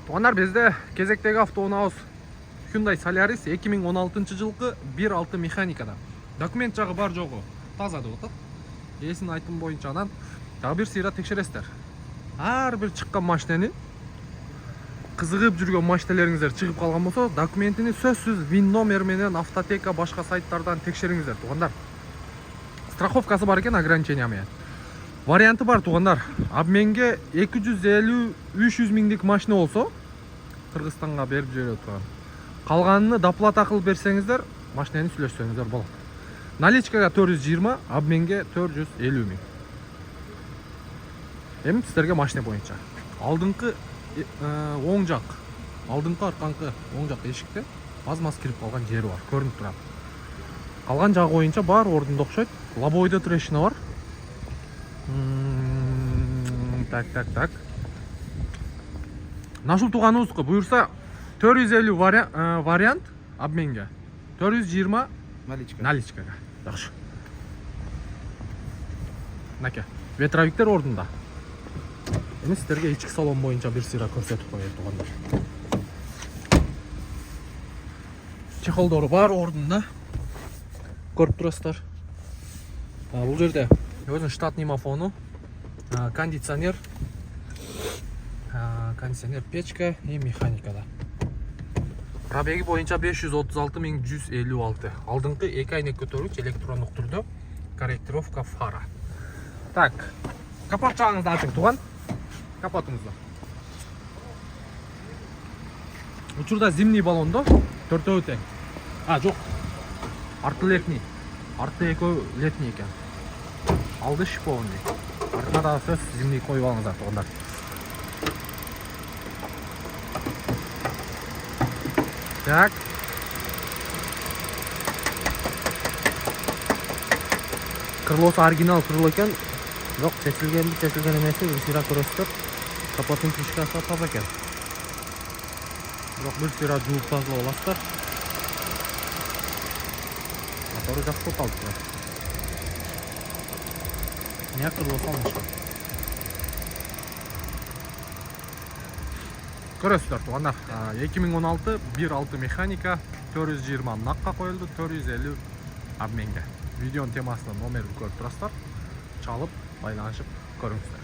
Туугандар, бизде кезектеги автоунаабыз Hyundai Solaris 2016 жылкы 1.6 механикада. Документ жагы бар жогу таза деп атат. Ээсинин айтымы боюнча анан дагы бир сыйра текшересиздер. Ар бир чыккан машинени кызыгып жүргөн машиналариңиздер чыгып калган болсо, документини сөзсүз VIN номер менен автотека башка сайттардан текшериңиздер, туугандар. Страховкасы бар экен, ограничение менен. Варианты бар, туугандар. Обменге 250-300 миңдик машина болсо, Кыргызстанга берип жибере турган. Калганын доплата кылып берсеңиздер, машинени сүйлөшсөңүздөр болот. Наличкага 420, обменге 450 миң. Эми сиздерге машина боюнча. Алдыңкы оң жак, алдыңкы арканкы оң жак эшикте аз-маз кирип калган жери бар, көрүнүп турат. Калган жагы боюнча бар ордунда окшойт. Лобойдо трещина бар. Так. Нашыл туганыбызга буюрса 450 вариант обменге. 420 наличкага. Жакшы. Наке. Ветровиктер ордунда. Эми сиздерге ички салон боюнча бир сыйра көрсөтүп коеюн, туугандар. Чехолдору бар ордунда. Көрүп турасыздар. Бул жерде өзүнүн штатный мафону, кондиционер, печка и механикада. Пробеги боюнча 536 Алдыңкы 2 айнек көтөргүч электрондук түрдө, корректировка фара. Так, капот жагыңызды ачың, тууган. Капотуңузду. Учурда зимний баллондо 4 тең. Жок. Арты летний. Арты экөө летний экен. Алды шиповный. Артына да сөз зимний коюп алыңыздар, туугандар. Так. Крылосы оригинал крыло экен. Жок, чечилген эмес, бир сыйра көрөсүздөр. Капотун крышкасы таза экен. Жок, бир сыйра жууп тазалап аласыздар. Мотору жакшы оталып турат. Не крылосы алышкан. Көрөсүздөр, туугандар. 2016 1.6 механика 420 накка коюлду, 450 обменге. Видеонун темасынын номерин көрүп турасыздар. Чалып, байланышып көрүңүздөр.